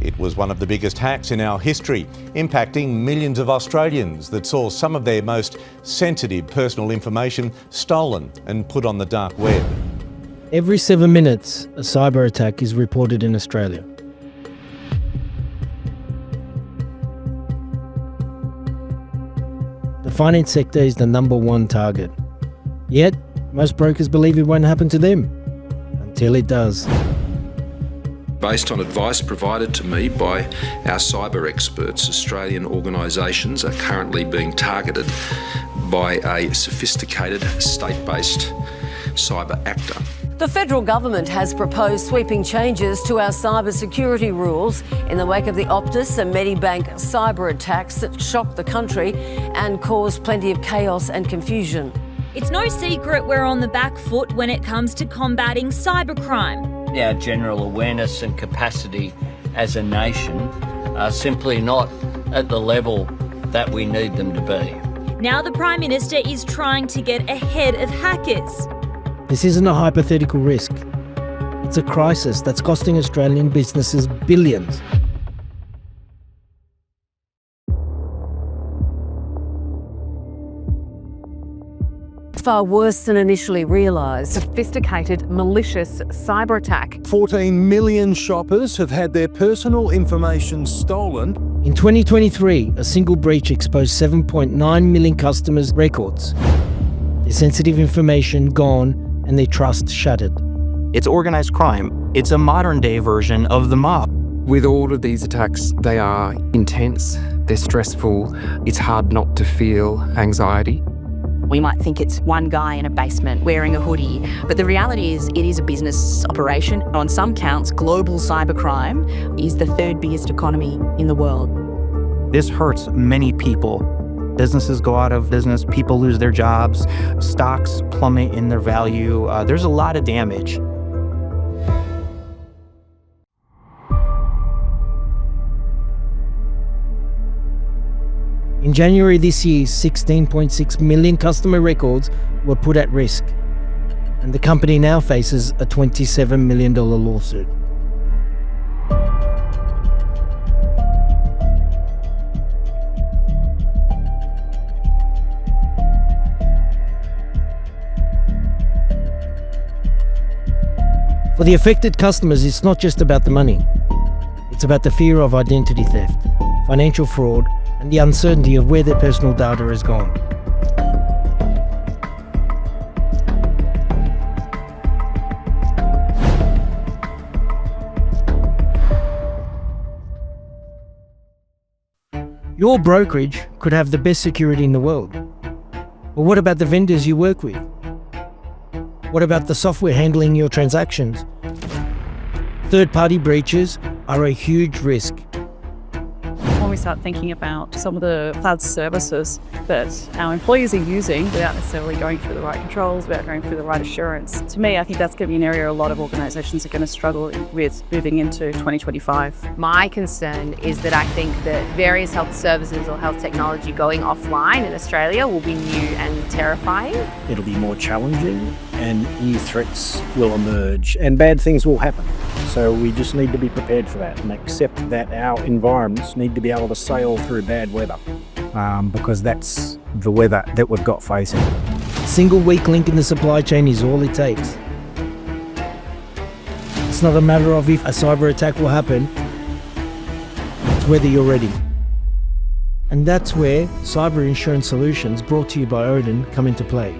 It was one of the biggest hacks in our history, impacting millions of Australians that saw some of their most sensitive personal information stolen and put on the dark web. Every 7 minutes, a cyber attack is reported in Australia. The finance sector is the #1 target. Yet, most brokers believe it won't happen to them, until it does. Based on advice provided to me by our cyber experts, Australian organisations are currently being targeted by a sophisticated state-based cyber actor. The federal government has proposed sweeping changes to our cybersecurity rules in the wake of the Optus and Medibank cyber attacks that shocked the country and caused plenty of chaos and confusion. It's no secret we're on the back foot when it comes to combating cybercrime. Our general awareness and capacity as a nation are simply not at the level that we need them to be. Now the Prime Minister is trying to get ahead of hackers. This isn't a hypothetical risk. It's a crisis that's costing Australian businesses billions. Far worse than initially realised. Sophisticated, malicious cyber attack. 14 million shoppers have had their personal information stolen. In 2023, a single breach exposed 7.9 million customers' records. Their sensitive information gone and their trust shattered. It's organised crime. It's a modern-day version of the mob. With all of these attacks, they are intense, they're stressful, it's hard not to feel anxiety. We might think it's one guy in a basement wearing a hoodie, but the reality is it is a business operation. On some counts, global cybercrime is the third biggest economy in the world. This hurts many people. Businesses go out of business, people lose their jobs, stocks plummet in their value. There's a lot of damage. In January this year, 16.6 million customer records were put at risk, and the company now faces a $27 million lawsuit. For the affected customers, it's not just about the money. It's about the fear of identity theft, financial fraud, and the uncertainty of where their personal data has gone. Your brokerage could have the best security in the world. But what about the vendors you work with? What about the software handling your transactions? Third-party breaches are a huge risk. When we start thinking about some of the cloud services that our employees are using without necessarily going through the right controls, without going through the right assurance, to me, I think that's going to be an area a lot of organisations are going to struggle with moving into 2025. My concern is that I think that various health services or health technology going offline in Australia will be new and terrifying. It'll be more challenging and new threats will emerge and bad things will happen. So we just need to be prepared for that and accept that our environments need to be able to sail through bad weather because that's the weather that we've got facing. A single weak link in the supply chain is all it takes. It's not a matter of if a cyber attack will happen, it's whether you're ready. And that's where cyber insurance solutions brought to you by Odin come into play.